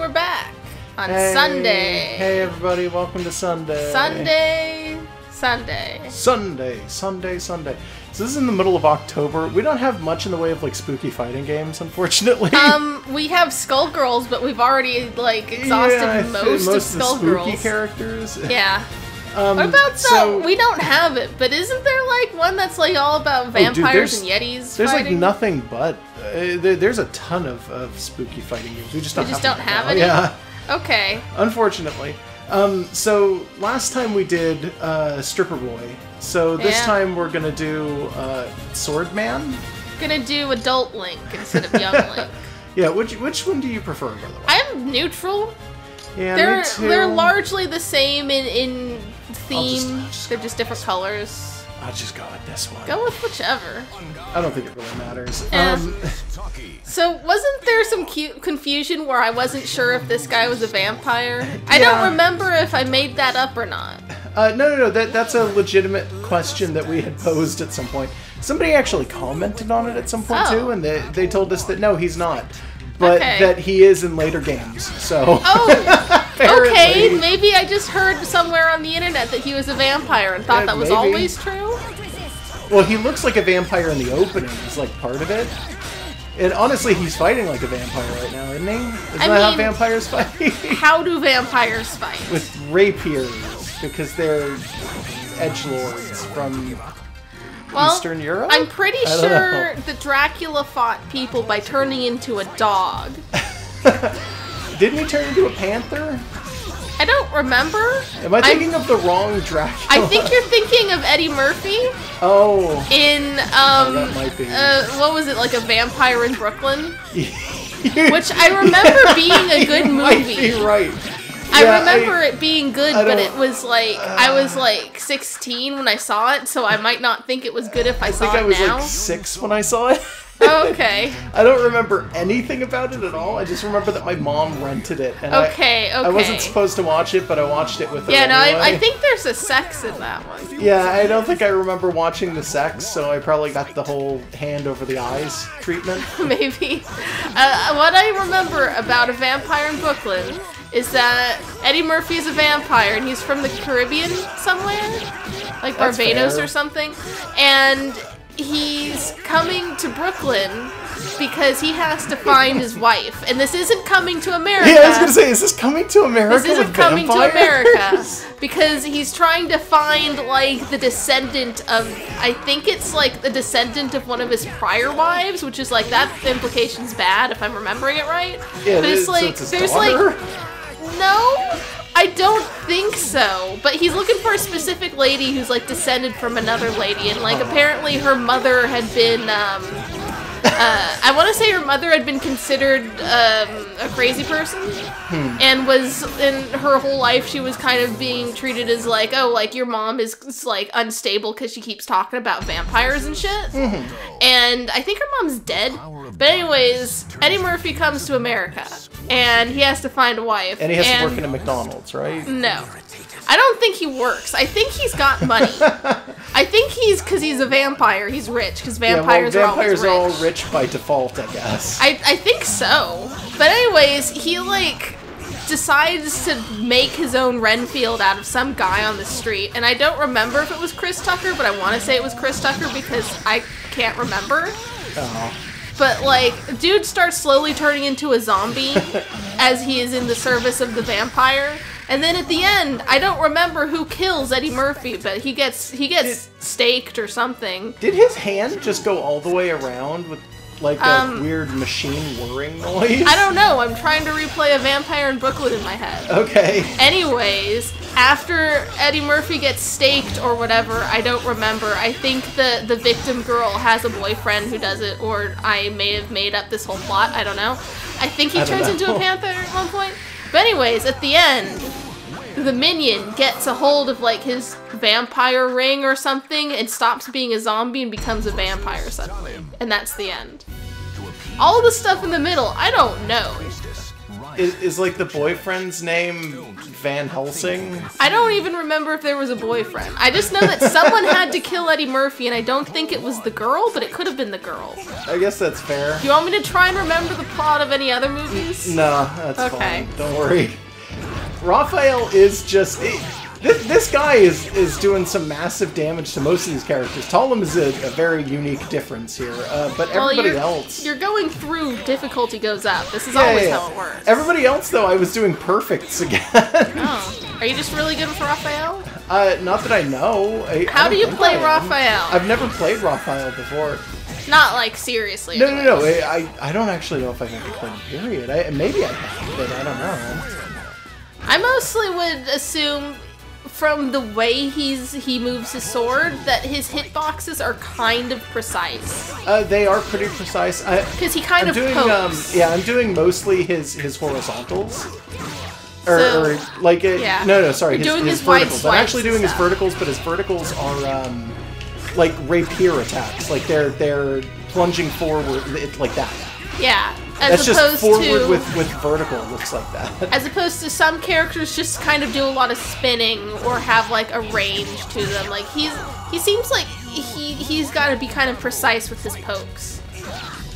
we're back on Hey, Sunday. Hey everybody, welcome to Sunday. Sunday. So this is in the middle of October. We don't have much in the way of like spooky fighting games, unfortunately. We have Skullgirls, but we've already like exhausted most of Skullgirls. Spooky characters. Yeah. What about we don't have it, but isn't there like one that's like all about vampires and yetis There's fighting? like nothing but there's a ton of spooky fighting games. We just don't have any. Yeah. Okay. Unfortunately. So last time we did Stripper Boy. So this time we're gonna do Swordman. Gonna do Adult Link instead of Young Link. Yeah. Which one do you prefer, by the way? I'm neutral. Yeah, me too. They're largely the same in theme. They're just different colors. I'll just go with this one. Go with whichever. I don't think it really matters. So wasn't there some confusion where I wasn't sure if this guy was a vampire? I don't remember if I made that up or not. No. That's a legitimate question that we had posed at some point. Somebody actually commented on it at some point too, and they told us that no, he's not. But that he is in later games, so... Oh, okay, maybe I just heard somewhere on the internet that he was a vampire and thought that was always true? Well, he looks like a vampire in the opening, is like part of it. And honestly, he's fighting like a vampire right now, isn't he? Isn't that how vampires fight? How do vampires fight? With rapiers, because they're edgelords from... Eastern Europe? I'm pretty sure that Dracula fought people by turning into a dog. Didn't he turn into a panther? I don't remember. Am I thinking of the wrong Dracula? I think you're thinking of Eddie Murphy. Oh. In, that might be. what was it, like A Vampire in Brooklyn? Which I remember being a good movie. You might be right. I remember it being good, but it was like, I was like 16 when I saw it, so I might not think it was good if I saw it now. I think I was like 6 when I saw it. Oh, okay. I don't remember anything about it at all. I just remember that my mom rented it. And I wasn't supposed to watch it, but I watched it with her anyway. I think there's a sex in that one. Yeah, I don't think I remember watching the sex, so I probably got the whole hand over the eyes treatment. Maybe. What I remember about A Vampire in Brooklyn is that Eddie Murphy is a vampire, and he's from the Caribbean somewhere? Like Barbados or something. And he's coming to Brooklyn because he has to find his wife. And this isn't coming to America. Yeah, I was gonna say, is this coming to America? This isn't coming to America. Because he's trying to find, like, the descendant of... I think it's, like, the descendant of one of his prior wives, which is, like, that implication's bad, if I'm remembering it right. Yeah, but it's like, so it's his daughter? No, I don't think so. But he's looking for a specific lady who's like descended from another lady, and like apparently her mother had been, I want to say her mother had been considered a crazy person, and was in her whole life she was kind of being treated as like, oh, like your mom is like unstable because she keeps talking about vampires and shit. And I think her mom's dead. But anyways, Eddie Murphy comes to America, and he has to find a wife. And he has to work in a McDonald's, right? No. I don't think he works. I think he's got money. I think because he's a vampire, he's rich, because vampires are always rich. Vampires are all rich by default, I guess. I think so. But anyways, he, like, decides to make his own Renfield out of some guy on the street. And I don't remember if it was Chris Tucker, but I want to say it was Chris Tucker because I can't remember. Oh. But, like, dude starts slowly turning into a zombie as he is in the service of the vampire. And then at the end, I don't remember who kills Eddie Murphy, but he gets staked or something. Did his hand just go all the way around with, like, a weird machine whirring noise? I don't know. I'm trying to replay A Vampire in Brooklyn in my head. Okay. Anyways, after Eddie Murphy gets staked or whatever, I don't remember. I think the victim girl has a boyfriend who does it, or I may have made up this whole plot. I don't know. I think he turns into a panther at one point. But anyways, at the end, the minion gets a hold of, like, his vampire ring or something and stops being a zombie and becomes a vampire suddenly. And that's the end. All the stuff in the middle, I don't know. Is like the boyfriend's name Van Helsing? I don't even remember if there was a boyfriend. I just know that someone had to kill Eddie Murphy, and I don't think it was the girl, but it could have been the girl. I guess that's fair. Do you want me to try and remember the plot of any other movies? No, that's fine. Don't worry. Raphael is just... This guy is doing some massive damage to most of these characters. Talum is a very unique difference here, but everybody else... You're going through, difficulty goes up. This is always how it works. Everybody else, though, I was doing perfects again. Oh. Are you just really good with Raphael? Not that I know. How do you play Raphael? I've never played Raphael before. Not, like, seriously. No. I don't actually know if I've ever played him, period. Maybe I have, but I don't know. I mostly would assume... from the way he moves his sword, that his hitboxes are kind of precise. They are pretty precise. Because he kind of pokes. I'm doing mostly his horizontals. Sorry, his verticals. I'm actually doing his verticals, but his verticals are like rapier attacks. Like they're plunging forward, like that. Yeah. That's just forward with vertical looks like that. As opposed to some characters just kind of do a lot of spinning or have like a range to them. Like he seems like he's got to be kind of precise with his pokes.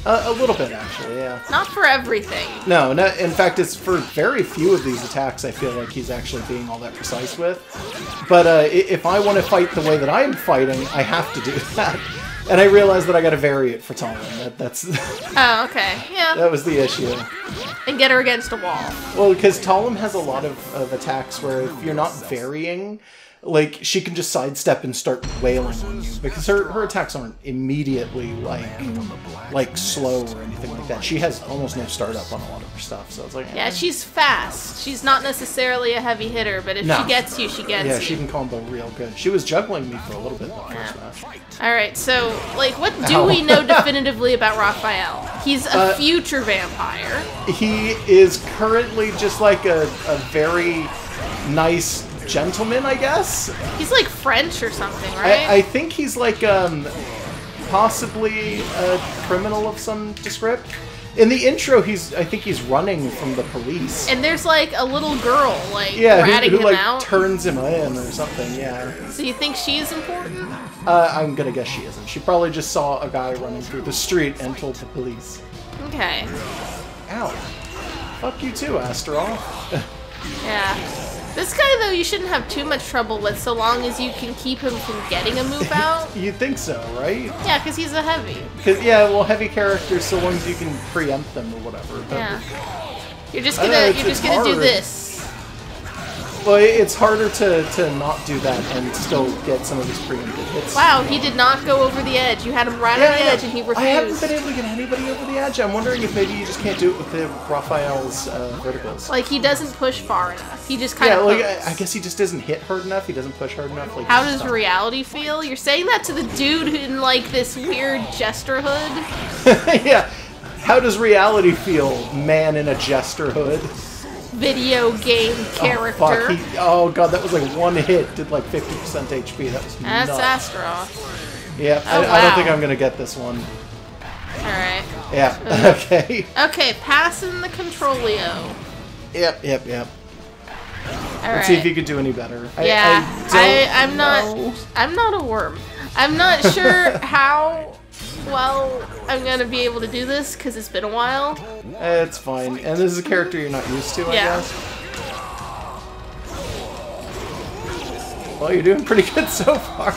A little bit, actually, yeah. Not for everything. No, in fact, it's for very few of these attacks I feel like he's actually being all that precise with. But if I want to fight the way that I'm fighting, I have to do that. And I realized that I got to vary it for Talum. That's. Oh, okay. Yeah. That was the issue. And get her against a wall. Well, because Talum has a lot of attacks where if you're not varying, like, she can just sidestep and start wailing on you. Because her attacks aren't immediately, like slow or anything like that. She has almost no startup on a lot of her stuff, so it's like... Yeah, she's fast. She's not necessarily a heavy hitter, but if she gets you, she gets you. Yeah, she can combo real good. She was juggling me for a little bit in the first match. Alright, so, like, what do we know definitively about Raphael? He's a future vampire. He is currently just like a very nice gentleman, I guess. He's like French or something, right? I think he's like possibly a criminal of some descript. In the intro, I think he's running from the police. And there's like a little girl ratting him out. Turns him in or something. Yeah. So you think she's important? I'm gonna guess she isn't. She probably just saw a guy running through the street and told the police. Okay. Ow. Fuck you too, Astral. Yeah. This guy, though, you shouldn't have too much trouble with so long as you can keep him from getting a move out. You'd think so, right? Yeah, because he's a heavy. Heavy characters, so long as you can preempt them or whatever. But yeah. You're just gonna do this. Well, it's harder to not do that and still get some of his preempted hits. Wow, he did not go over the edge. You had him right on the edge and he refused. I haven't been able to get anybody over the edge. I'm wondering if maybe you just can't do it with the Raphael's verticals. Like, he doesn't push far enough. He just kind of I guess he just doesn't hit hard enough. He doesn't push hard enough. Like, how does reality feel? You're saying that to the dude in, like, this weird jester hood? Yeah. How does reality feel, man in a jester hood? Video game character. Oh god, that was like one hit, did like 50% HP. That was nuts. That's Astro. Yeah, I don't think I'm gonna get this one. Alright. Yeah, okay. Okay, passing the Controlio. Yep. Alright. Let's see if you could do any better. I'm not a worm. I'm not sure how well I'm gonna be able to do this because it's been a while. It's fine, and this is a character you're not used to, I guess. Well, you're doing pretty good so far.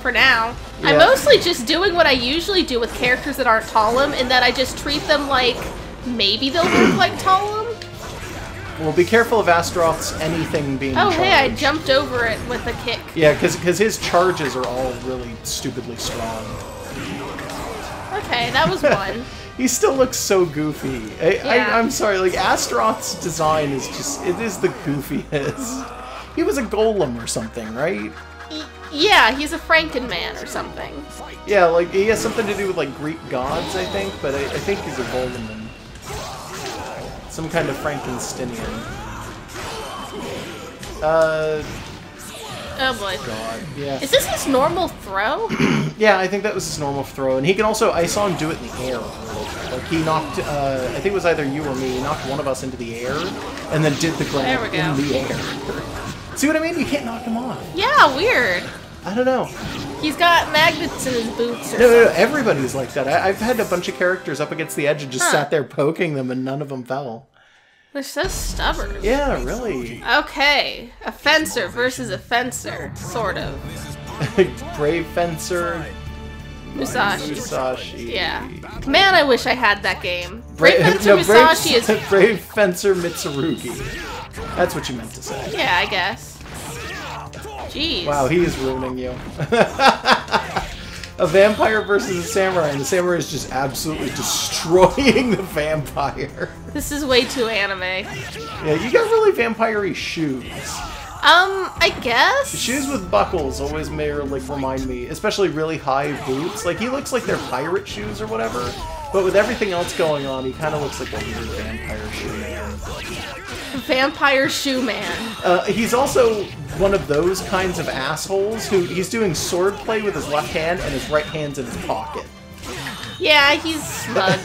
For now. Yeah. I'm mostly just doing what I usually do with characters that aren't Talum, in that I just treat them like maybe they'll look like Talum. Well, be careful of Astaroth's anything being charged. Hey, I jumped over it with a kick. Yeah, because his charges are all really stupidly strong. Okay, that was one. He still looks so goofy. I'm sorry, like, Astaroth's design is just, it is the goofiest. He was a golem or something, right? Yeah, he's a Frankenman or something. Yeah, like, he has something to do with, like, Greek gods, I think, but I think he's a golem and some kind of Frankensteinian. Oh boy. God, yeah. Is this his normal throw? Yeah, I think that was his normal throw, and he can also. I saw him do it in the air. Like he knocked. I think it was either you or me. He knocked one of us into the air, and then did the grab in the air. See what I mean? You can't knock him off. Yeah, weird. I don't know. He's got magnets in his boots. Or no, everybody's like that. I've had a bunch of characters up against the edge and just sat there poking them, and none of them fell. They're so stubborn. Yeah, really. Okay, a fencer versus a fencer, sort of. Brave fencer. Musashi. Yeah. Man, I wish I had that game. Brave fencer no, Musashi is... Brave fencer Mitsurugi. That's what you meant to say. Yeah, I guess. Jeez. Wow, he is ruining you. A vampire versus a samurai, and the samurai is just absolutely destroying the vampire. This is way too anime. Yeah, you got really vampire-y shoes. I guess? Shoes with buckles always remind me, especially really high boots. Like, he looks like they're pirate shoes or whatever, but with everything else going on, he kind of looks like a weird vampire shoe man. Vampire shoe man. He's also one of those kinds of assholes who he's doing swordplay with his left hand and his right hand's in his pocket. Yeah, he's smug.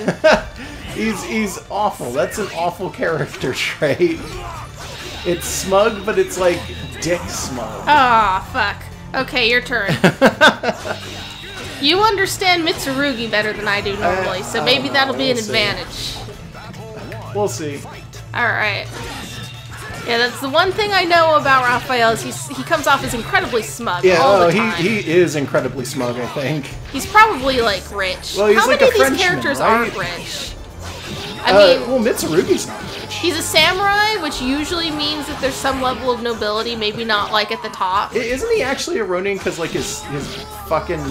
he's awful. That's an awful character trait. It's smug, but it's like dick smug. Aw, fuck. Okay, your turn. You understand Mitsurugi better than I do normally, so maybe that'll be an advantage. We'll see. Alright. Yeah, that's the one thing I know about Raphael is he comes off as incredibly smug all the time. He is incredibly smug, I think. He's probably, like, rich. Well, he's How like many a of these Frenchman, characters right? aren't rich? I mean... well, Mitsurugi's not rich. He's a samurai, which usually means that there's some level of nobility, maybe not, like, at the top. Isn't he actually a Ronin because, like, his fucking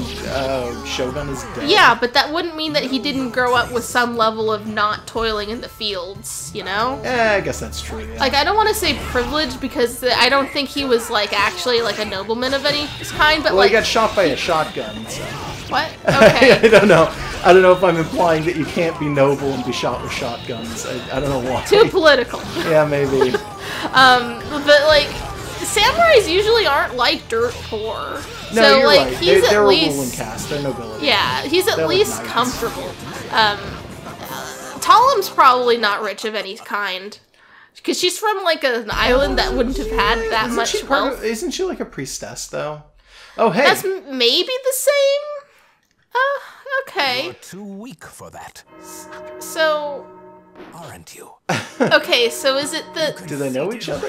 shogun is dead? Yeah, but that wouldn't mean that he didn't grow up with some level of not toiling in the fields, you know? I guess that's true, yeah. Like, I don't want to say privileged because I don't think he was, like, actually, like, a nobleman of any kind, but, well, like... he got shot by a shotgun, so... What? Okay. I don't know. I don't know if I'm implying that you can't be noble and be shot with shotguns. I don't know why. Too political. Yeah, maybe. But, like, samurais usually aren't, like, dirt poor. No, so, you're like, right. he's they're at a least... ruling caste. They're nobility. Yeah, he's at They're least like comfortable. Talam's probably not rich of any kind. Because she's from, like, an island that wouldn't have had that much wealth. Isn't she, like, a priestess, though? Oh, hey. That's maybe the same? Okay. You're too weak for that. So... Aren't you? Okay, so is it the... Do they know each other?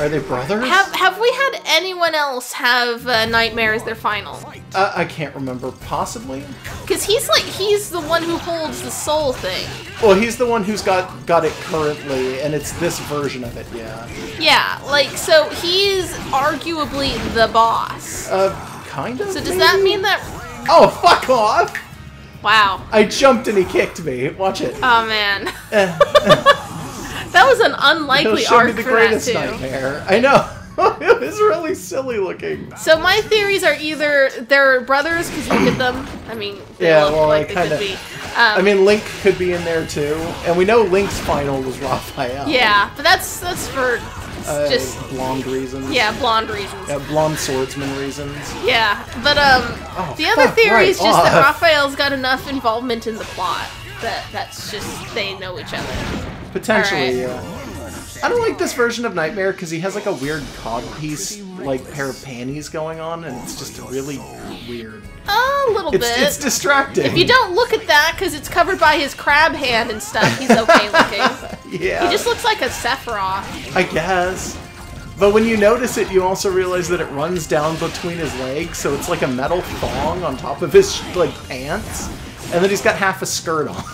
Are they brothers? Have we had anyone else have Nightmare as their final? I can't remember. Possibly? Because he's the one who holds the soul thing. Well, he's the one who's got it currently, and it's this version of it, yeah. Yeah, like, so he's arguably the boss. Kind of, So does that mean that... Oh, fuck off! Wow. I jumped and he kicked me. Watch it. Oh, man. That was an unlikely arc me the for greatest that, too. Nightmare. I know. It was really silly looking. So my theories are either they're brothers, because look at them. I mean, they look like they could be. I mean, Link could be in there, too. And we know Link's final was Raphael. Yeah, but that's for just... blonde reasons. Yeah, blonde reasons. Yeah, blonde swordsman reasons. Yeah, but the other theory is just that Raphael's got enough involvement in the plot that's just they know each other. Potentially, yeah. I don't like this version of Nightmare because he has like a weird codpiece, like pair of panties going on, and it's just really weird. A little bit. It's distracting. If you don't look at that because it's covered by his crab hand and stuff, he's okay looking. Yeah. He just looks like a Sephiroth. I guess. But when you notice it, you also realize that it runs down between his legs, so it's like a metal thong on top of his like pants, and then he's got half a skirt on.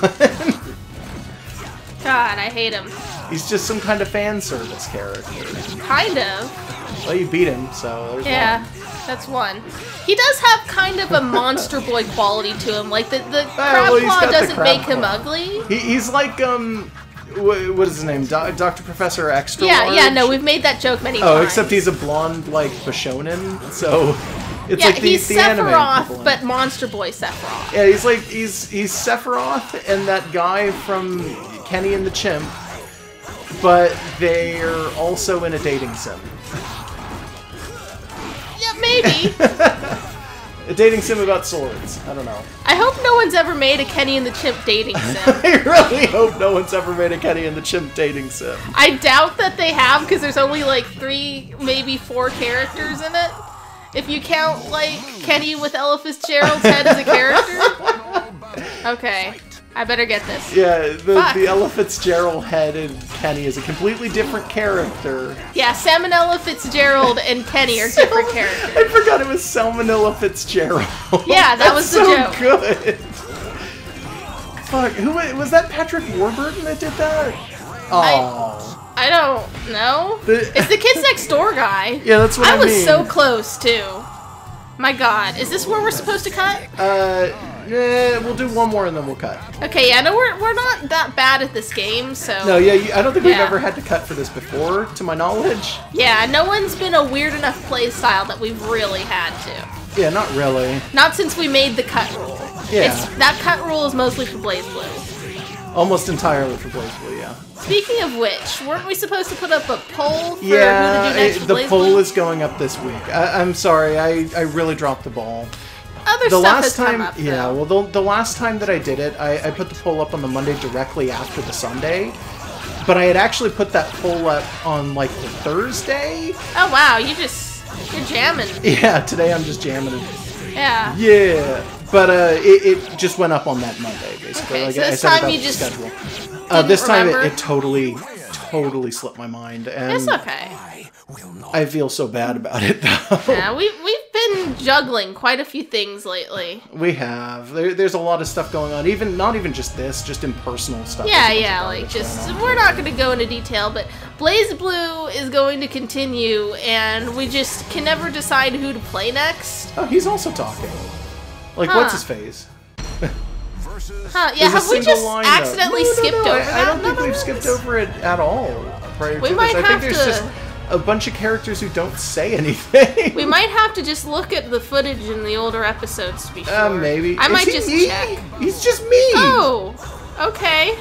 God, I hate him. He's just some kind of fan service character. Kind of. Well, you beat him, so there's one. That's one. He does have kind of a monster boy quality to him. Like, the crab claw doesn't make him ugly. He's like, what is his name? Dr. Professor Extra Large? Yeah, no, we've made that joke many times. Oh, except he's a blonde, like, Bishonen, so... It's like he's the anime Sephiroth, but Monster Boy Sephiroth. Yeah, he's like, he's Sephiroth and that guy from Kenny and the Chimp, but they're also in a dating sim. maybe. A dating sim about swords. I don't know. I hope no one's ever made a Kenny and the Chimp dating sim. I really hope no one's ever made a Kenny and the Chimp dating sim. I doubt that they have, because there's only like 3, maybe 4 characters in it. If you count, like, Kenny with Ella Fitzgerald's head as a character. Okay. I better get this. Yeah, the Ella Fitzgerald head in Kenny is a completely different character. Yeah, Salmonella Fitzgerald and Kenny are different characters. I forgot it was Salmonella Fitzgerald. Yeah, that was the joke. So good. Fuck, who was that? Patrick Warburton that did that? Oh, I don't know. It's the Kids Next Door guy. Yeah, that's what I mean. I was so close too. My God, is this where we're supposed to cut? We'll do one more and then we'll cut. Okay, yeah, no, we're not that bad at this game, so... No, yeah, I don't think we've ever had to cut for this before, to my knowledge. Yeah, no one's been a weird enough playstyle that we've really had to. Yeah, not really. Not since we made the cut rule. Yeah. That cut rule is mostly for Blaze Blue. Almost entirely for Blaze Blue, yeah. Speaking of which, weren't we supposed to put up a poll for who to do next for the Blaze poll Blue? is going up this week. I'm sorry, I really dropped the ball. Other the stuff last has time, come up, though. yeah. Well, the last time that I did it, I put the poll up on the Monday directly after the Sunday, but I had actually put that poll up on like the Thursday. Oh wow, you're jamming. Yeah, today I'm just jamming it. Yeah. Yeah, but it just went up on that Monday basically. Okay, like so this I said time you the just schedule. This time it totally slipped my mind, and it's okay. I feel so bad about it though. Yeah, we've been juggling quite a few things lately. We have. There's a lot of stuff going on. Not even just this, just impersonal stuff. Yeah, like just we're not going to go into detail, but Blaze Blue is going to continue, and we just can never decide who to play next. Oh, he's also talking. Like, what's his face? Huh? Yeah, have we just accidentally skipped over that? I don't think we've skipped over it at all. Prior to this. I think there's just a bunch of characters who don't say anything. We might have to just look at the footage in the older episodes to be sure. Maybe. I might just check. He's just me. Oh, okay.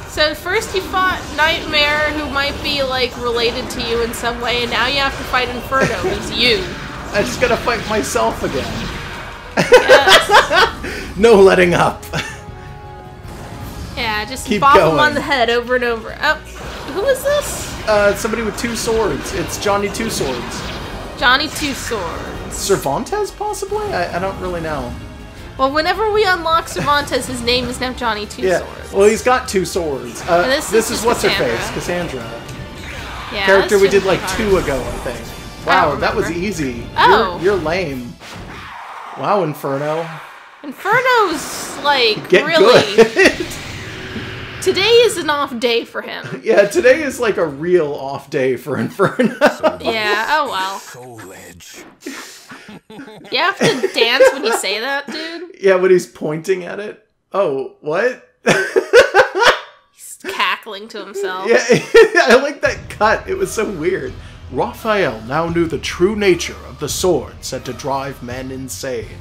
So first you fought Nightmare, who might be like related to you in some way, and now you have to fight Inferno, who's you. I just gotta fight myself again. Yes. No letting up. Yeah, just Keep bop going. him on the head over and over. Oh, who is this? Somebody with 2 swords. It's Johnny 2 Swords. Johnny 2 Swords. Cervantes, possibly? I don't really know. Well, whenever we unlock Cervantes, his name is now Johnny 2 Swords. Well, he's got 2 swords. This is what's her face, Cassandra. Yeah, character we did like 2 ago, I think. Wow, that was easy. Oh. You're lame. Wow, Inferno. Inferno's like Get really. Good. Today is an off day for him. Yeah, today is like a real off day for Inferno. Yeah, oh well. Soul Edge. You have to dance when you say that, dude? Yeah, when he's pointing at it. Oh, what? He's cackling to himself. Yeah, I like that cut. It was so weird. Raphael now knew the true nature of the sword said to drive men insane.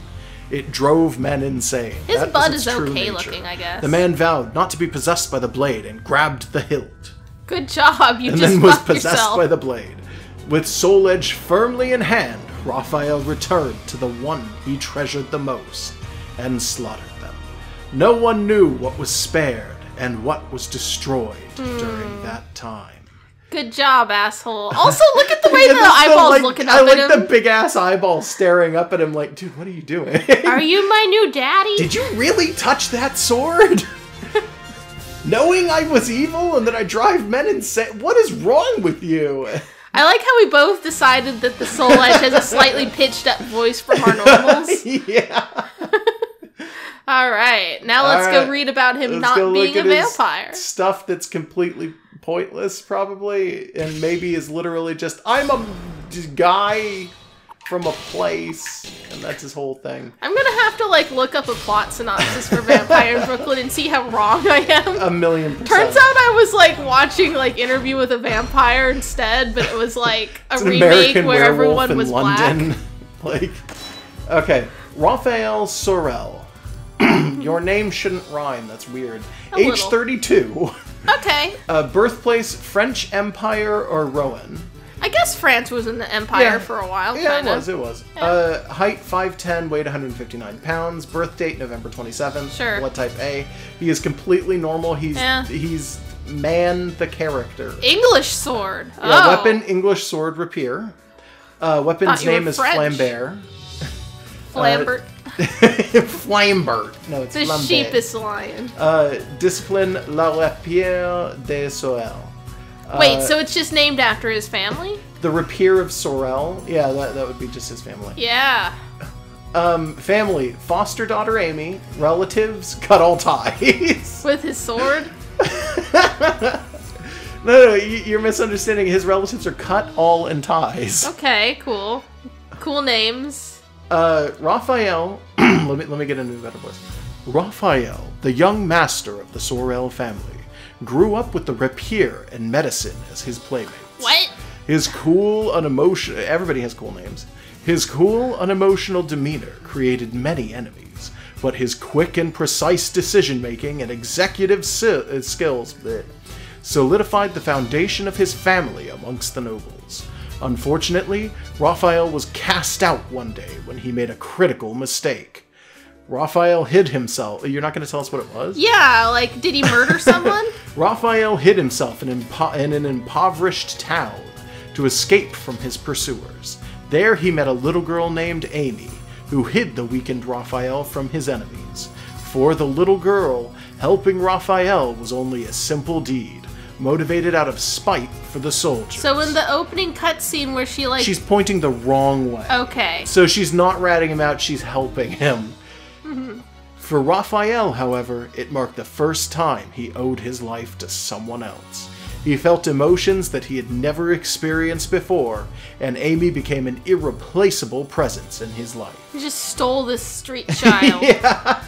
It drove men insane. His That butt was its is true okay nature. looking, I guess. The man vowed not to be possessed by the blade and grabbed the hilt. Good job, you And just then was fucked possessed yourself. by the blade. With Soul Edge firmly in hand, Raphael returned to the one he treasured the most and slaughtered them. No one knew what was spared and what was destroyed during that time. Good job, asshole. Also, look at the way the eyeball's looking up I like at him. the big ass eyeball staring up at him like, dude, what are you doing? Are you my new daddy? Did you really touch that sword? Knowing I was evil and that I drive men insane? What is wrong with you? I like how we both decided that the Soul Edge has a slightly pitched up voice from our normals. Yeah. Alright, now let's go read about him not being a vampire. Stuff that's completely pointless, probably, and maybe is literally just, I'm a guy from a place, and that's his whole thing. I'm gonna have to, like, look up a plot synopsis for Vampire in Brooklyn and see how wrong I am. 1,000,000%. Turns out I was, like, watching, like, Interview with a Vampire instead, but it was, like, a remake American where Werewolf everyone in was London. black. Like, okay, Raphael Sorel. Your name shouldn't rhyme, that's weird. Age little. 32. Okay. Birthplace, French Empire or Rowan? I guess France was in the Empire for a while. Yeah, kinda. it was. Yeah. Height 5'10", weight 159 pounds. Birth date November 27th. Sure. Blood type A. He is completely normal. He's man the character. English sword. Yeah, weapon English sword rapier. Weapon's name is French. Flambert. Flambert. Flambert. No, it's the Flambert. sheepest lion. Discipline La Rapier de Sorel. Wait, so it's just named after his family? The Rapier of Sorel. Yeah, that would be just his family. Yeah. Family. Foster daughter Amy. Relatives. Cut all ties. With his sword? No, you're misunderstanding. His relatives are cut all in ties. Okay, cool. Cool names. Raphael. let me get into a better voice. Raphael, the young master of the Sorel family, grew up with the rapier and medicine as his playmates. What? His cool, unemotional... Everybody has cool names. His cool, unemotional demeanor created many enemies, but his quick and precise decision-making and executive skills solidified the foundation of his family amongst the nobles. Unfortunately, Raphael was cast out one day when he made a critical mistake. Raphael hid himself. You're not going to tell us what it was? Yeah, like, did he murder someone? Raphael hid himself in an impoverished town to escape from his pursuers. There he met a little girl named Amy, who hid the weakened Raphael from his enemies. For the little girl, helping Raphael was only a simple deed, motivated out of spite for the soldiers. So in the opening cutscene where she, like... She's pointing the wrong way. Okay. So she's not ratting him out, she's helping him. For Raphael, however, it marked the first time he owed his life to someone else. He felt emotions that he had never experienced before, and Amy became an irreplaceable presence in his life. He just stole this street child. Yeah.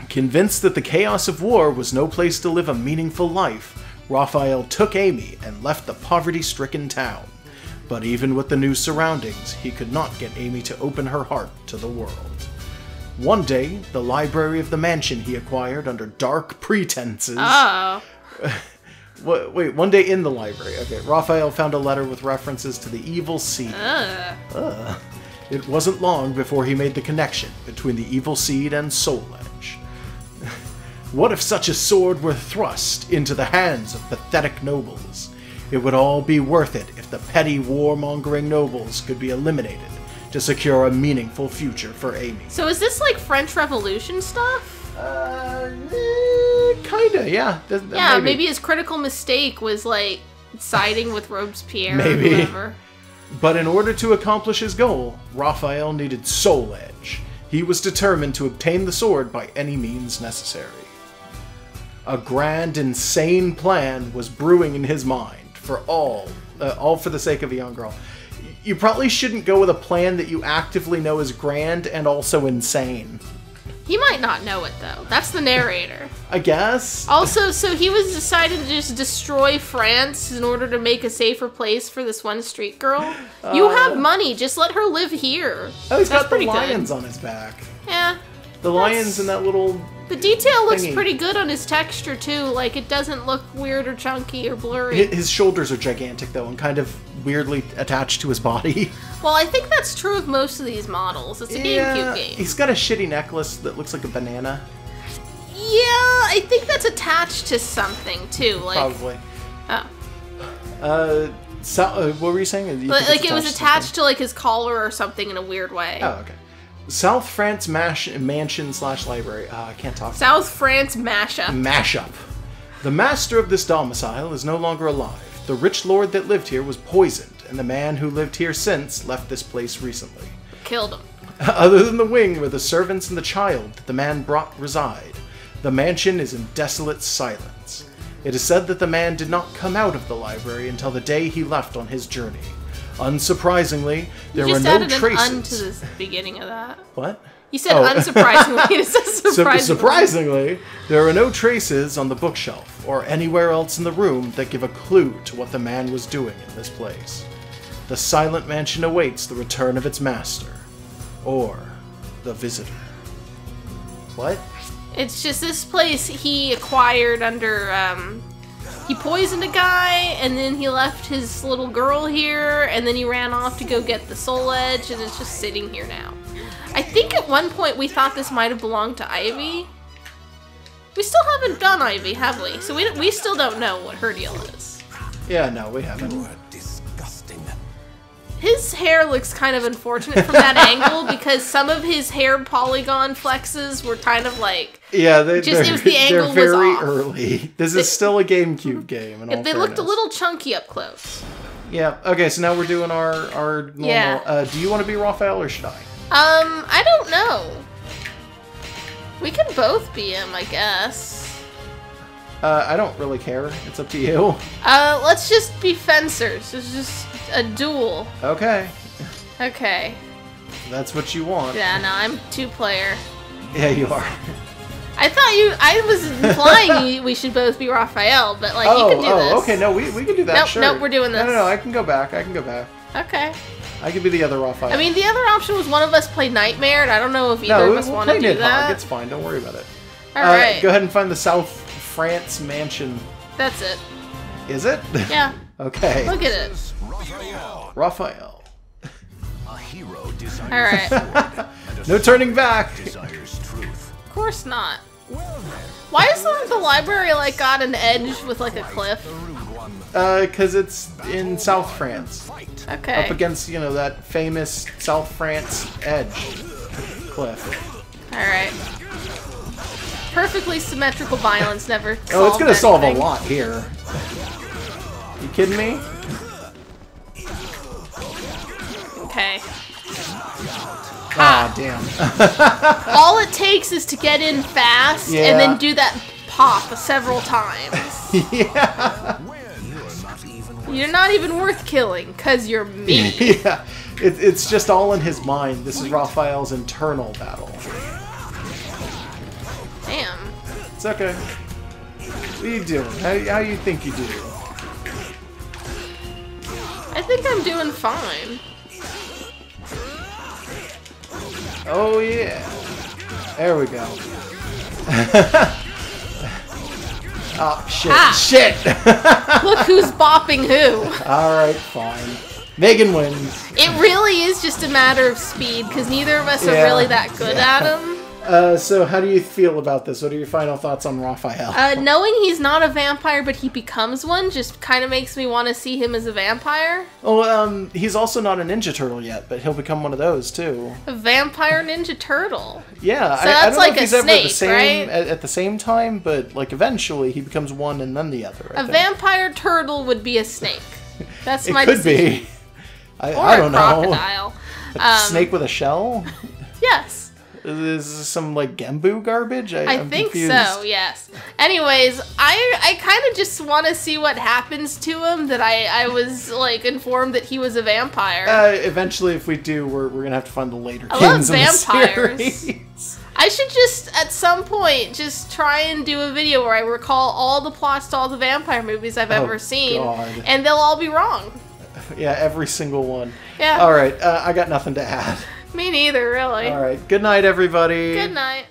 Convinced that the chaos of war was no place to live a meaningful life, Raphael took Amy and left the poverty-stricken town. But even with the new surroundings, he could not get Amy to open her heart to the world. One day, the library of the mansion he acquired under dark pretenses... Oh. Wait, one day in the library. Okay, Raphael found a letter with references to the evil seed. It wasn't long before he made the connection between the evil seed and Soul Edge. What if such a sword were thrust into the hands of pathetic nobles? It would all be worth it if the petty warmongering nobles could be eliminated to secure a meaningful future for Amy. So is this like French Revolution stuff? Kinda, yeah. Yeah, maybe his critical mistake was like siding with Robespierre maybe. Or whatever. But in order to accomplish his goal, Raphael needed Soul Edge. He was determined to obtain the sword by any means necessary. A grand, insane plan was brewing in his mind for all for the sake of a young girl. You probably shouldn't go with a plan that you actively know is grand and also insane. He might not know it, though. That's the narrator. I guess. Also, so he was decided to just destroy France in order to make a safer place for this one street girl? You have money. Just let her live here. Oh, he's got the lions on his back. Yeah. The lions in that little... The detail looks pretty good on his texture, too. Like, it doesn't look weird or chunky or blurry. His shoulders are gigantic, though, and kind of weirdly attached to his body. Well, I think that's true of most of these models. It's a GameCube game. He's got a shitty necklace that looks like a banana. Yeah, I think that's attached to something, too. Like, probably. Oh. What were you saying? Like, it was attached to, like, his collar or something in a weird way. Oh, okay. South France Mansion/Library. I can't talk. South France Mashup. Mashup. The master of this domicile is no longer alive. The rich lord that lived here was poisoned, and the man who lived here since left this place recently. Killed him. Other than the wing where the servants and the child that the man brought reside, the mansion is in desolate silence. It is said that the man did not come out of the library until the day he left on his journey. Unsurprisingly, there were no traces. You just added an to the beginning of that. What? You said unsurprisingly. It says surprisingly. Surprisingly, there are no traces on the bookshelf or anywhere else in the room that give a clue to what the man was doing in this place. The silent mansion awaits the return of its master, or the visitor. What? It's just this place he acquired under he poisoned a guy, and then he left his little girl here, and then he ran off to go get the soul edge, and it's just sitting here now. I think at one point we thought this might have belonged to Ivy. We still haven't done Ivy, have we? So we still don't know what her deal is. Yeah, no, we haven't. Disgusting. His hair looks kind of unfortunate from that angle because some of his hair polygon flexes were kind of like... Yeah, it was the angle they're very was off. early. This is still a GameCube game. In all they looked a little chunky up close. Yeah, okay, so now we're doing our normal... Yeah. Do you want to be Raphael or should I? I don't know. We can both be him, I guess. I don't really care. It's up to you. Let's just be fencers. It's just a duel. Okay. Okay. That's what you want. Yeah, no, I'm 2-player. Yeah, you are. I was implying we should both be Raphael, but like you can do this. Oh, okay, no, we can do that, nope, sure. Nope, we're doing this. No, I can go back. Okay. I could be the other Raphael. I mean, the other option was one of us play Nightmare, and I don't know if either of us want to do that. It's fine, don't worry about it. Alright. Go ahead and find the South France mansion. That's it. Is it? Yeah. Okay. Look at it. Raphael. A hero desires Alright. No turning back. desires truth. Of course not. Why is the library like got an edge with like a cliff? Because it's in South France. Okay. Up against, that famous South France edge cliff. Alright. Perfectly symmetrical violence never solved Oh, it's gonna solve a anything. lot here. You kidding me? Okay. Ah, damn. All it takes is to get in fast Yeah. and then do that pop several times. Yeah. You're not even worth killing, because you're me. Yeah. It's just all in his mind. This is Raphael's internal battle. Damn. It's okay. What are you doing? How you think you do? I think I'm doing fine. Oh, yeah. There we go. Oh, shit. Ah. Shit! Look who's bopping who. Alright, fine. Megan wins. It really is just a matter of speed, because neither of us are Yeah. really that good at him. So how do you feel about this? What are your final thoughts on Raphael? Knowing he's not a vampire, but he becomes one, just kind of makes me want to see him as a vampire. Oh, he's also not a Ninja Turtle yet, but he'll become one of those, too. A vampire Ninja Turtle. Yeah, So I that's don't know like if he's a ever the snake, same right? at the same time, but like eventually he becomes one and then the other. I A think. vampire turtle would be a snake. That's It my could decision. be. I Or don't a know. crocodile. A snake with a shell? Yes. Is this some like Gembu garbage? I'm think confused. so, yes. Anyways, I kind of just want to see what happens to him, that I was, like, informed that he was a vampire. Eventually, if we do, we're going to have to find the later I love kings in the vampires. series. I should just, at some point, just try and do a video where I recall all the plots to all the vampire movies I've ever seen, God. and they'll all be wrong. Yeah, every single one. Yeah. All right, I got nothing to add. Me neither, really. All right, good night, everybody. Good night.